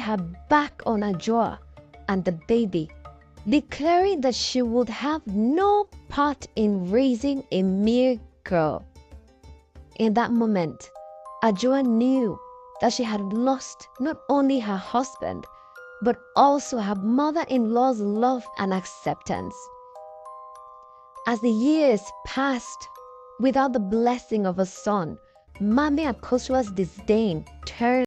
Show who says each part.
Speaker 1: her back on Ajua and the baby, declaring that she would have no part in raising a mere girl. In that moment, Ajua knew that she had lost not only her husband, but also her mother-in-law's love and acceptance. As the years passed without the blessing of a son, Mami Akosua's disdain turned